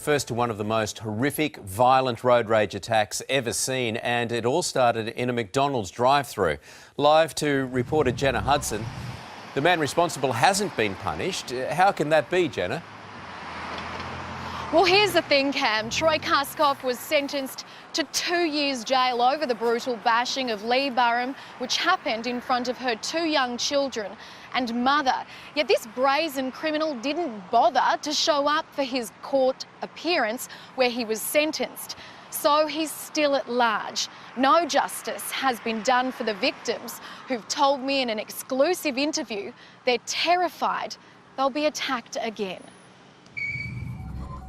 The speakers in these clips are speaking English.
first to one of the most horrific, violent road rage attacks ever seen, and it all started in a McDonald's drive-thru. Live to reporter Jenna Hudson. The man responsible hasn't been punished. How can that be, Jenna? Well, here's the thing, Cam. Troy Kuskoff was sentenced to 2 years jail over the brutal bashing of Lee Burham, which happened in front of her 2 young children and mother. Yet this brazen criminal didn't bother to show up for his court appearance where he was sentenced. So he's still at large. No justice has been done for the victims, who've told me in an exclusive interview they're terrified they'll be attacked again.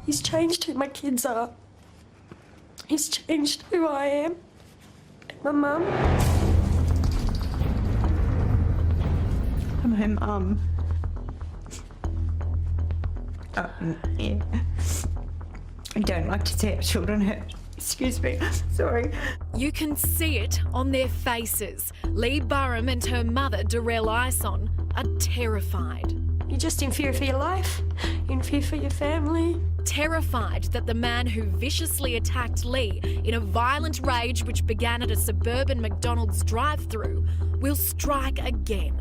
He's changed who my kids are. He's changed who I am and my mum. My mum. Yeah. I don't like to see our children hurt. Excuse me, sorry. You can see it on their faces. Lee Burham and her mother, Darrell Ison, are terrified. You're just in fear for your life, in fear for your family. Terrified that the man who viciously attacked Lee in a violent rage which began at a suburban McDonald's drive-thru will strike again.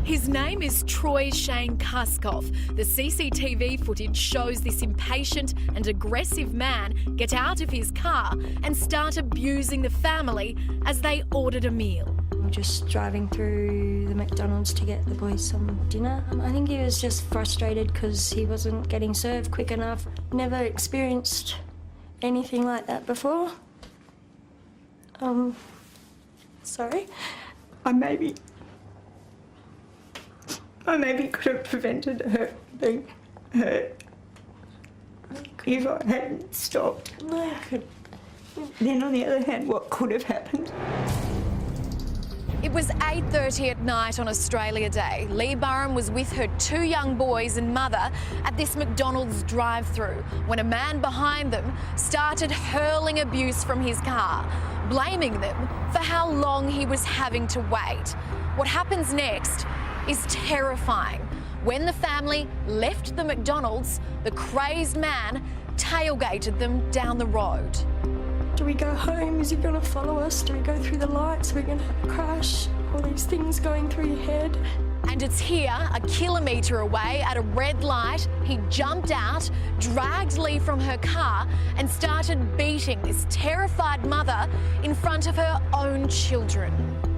His name is Troy Shane Kuskoff. The CCTV footage shows this impatient and aggressive man get out of his car and start abusing the family as they ordered a meal. We were just driving through the McDonald's to get the boys some dinner. I think he was just frustrated because he wasn't getting served quick enough. Never experienced anything like that before. Sorry. I maybe could have prevented her being hurt if I hadn't stopped. No, I could. Then on the other hand, what could have happened? It was 8:30 at night on Australia Day. Lee Burham was with her 2 young boys and mother at this McDonald's drive-thru when a man behind them started hurling abuse from his car, blaming them for how long he was having to wait. What happens next is terrifying. When the family left the McDonald's, the crazed man tailgated them down the road. Do we go home? Is he going to follow us? Do we go through the lights? Are we going to have a crash? All these things going through your head. And it's here, a kilometre away, at a red light, he jumped out, dragged Lee from her car and started beating this terrified mother in front of her own children.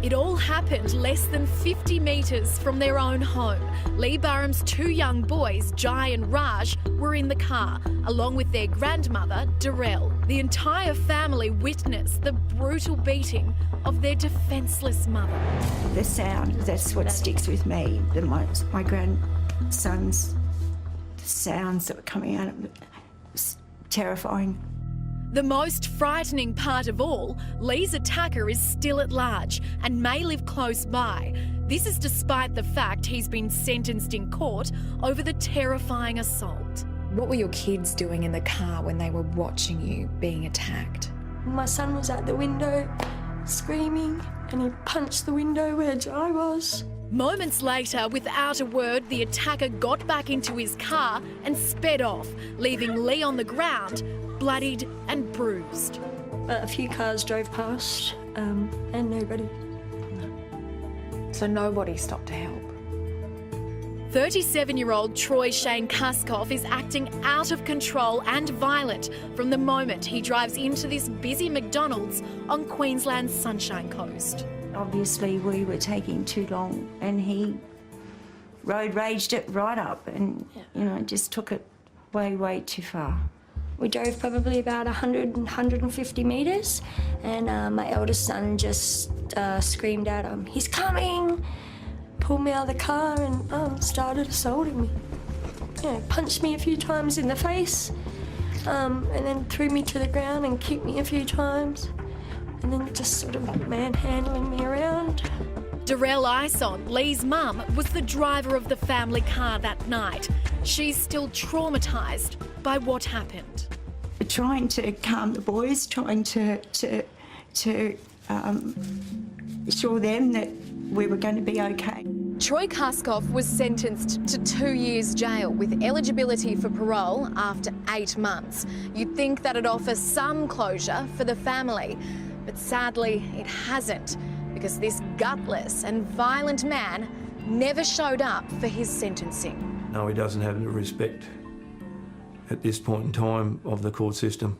It all happened less than 50 metres from their own home. Lee Burham's 2 young boys, Jai and Raj, were in the car, along with their grandmother, Darrell. The entire family witnessed the brutal beating of their defenceless mother. The sound, that's what sticks with me. My grandson's sounds that were coming out of it was terrifying. The most frightening part of all, Lee's attacker is still at large and may live close by. This is despite the fact he's been sentenced in court over the terrifying assault. What were your kids doing in the car when they were watching you being attacked? My son was at the window screaming and he punched the window where Jai was. Moments later, without a word, the attacker got back into his car and sped off, leaving Lee on the ground, bloodied and bruised. A few cars drove past and nobody. So nobody stopped to help? 37-year-old Troy Shane Kuskoff is acting out of control and violent from the moment he drives into this busy McDonald's on Queensland's Sunshine Coast. Obviously we were taking too long and he road raged it right up and, you know, just took it way too far. We drove probably about 150 metres and my eldest son just screamed out, "He's coming!" Pulled me out of the car and started assaulting me. You know, punched me a few times in the face and then threw me to the ground and kicked me a few times and then just sort of manhandling me around. Darrell Ison, Lee's mum, was the driver of the family car that night. She's still traumatised by what happened. Trying to calm the boys, trying to assure them that we were going to be okay. Troy Kuskoff was sentenced to 2 years jail with eligibility for parole after 8 months. You'd think that'd offer some closure for the family, but sadly it hasn't, because this gutless and violent man never showed up for his sentencing. No, he doesn't have the respect at this point in time of the court system.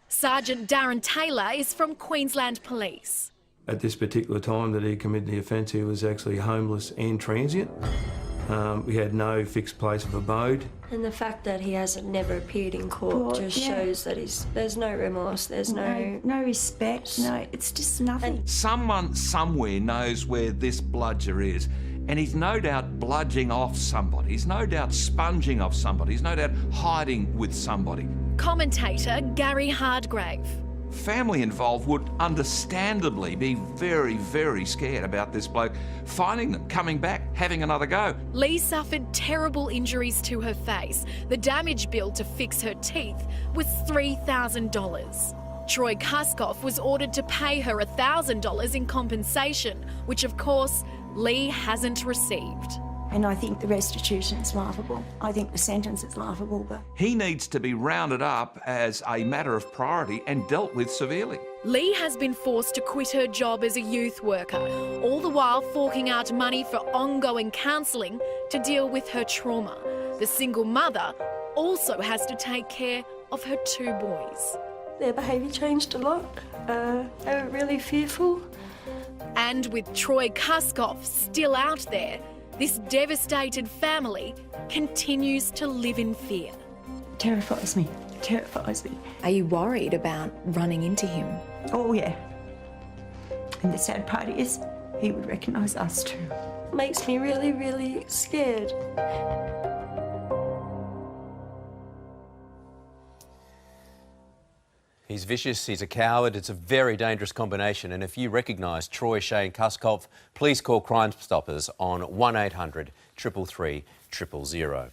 Sergeant Darren Taylor is from Queensland Police. At this particular time that he committed the offence, he was actually homeless and transient. We had no fixed place of abode. And the fact that he hasn't never appeared in court just shows that there's no remorse, there's no respect, no, it's just nothing. Someone somewhere knows where this bludger is, and he's no doubt bludging off somebody. He's no doubt sponging off somebody. He's no doubt hiding with somebody. Commentator Gary Hardgrave. Family involved would understandably be very, very scared about this bloke finding them, coming back, having another go. Lee suffered terrible injuries to her face. The damage bill to fix her teeth was $3,000. Troy Kuskoff was ordered to pay her $1,000 in compensation, which of course Lee hasn't received. And I think the restitution's laughable. I think the sentence is laughable, but... He needs to be rounded up as a matter of priority and dealt with severely. Lee has been forced to quit her job as a youth worker, all the while forking out money for ongoing counselling to deal with her trauma. The single mother also has to take care of her 2 boys. Their behaviour changed a lot. They were really fearful. And with Troy Kuskoff still out there, this devastated family continues to live in fear. Terrifies me, terrifies me. Are you worried about running into him? Oh, yeah. And the sad part is, he would recognise us too. Makes me really, really scared. He's vicious, he's a coward, it's a very dangerous combination, and if you recognise Troy Shane Kuskoff, please call Crime Stoppers on 1800 333 000.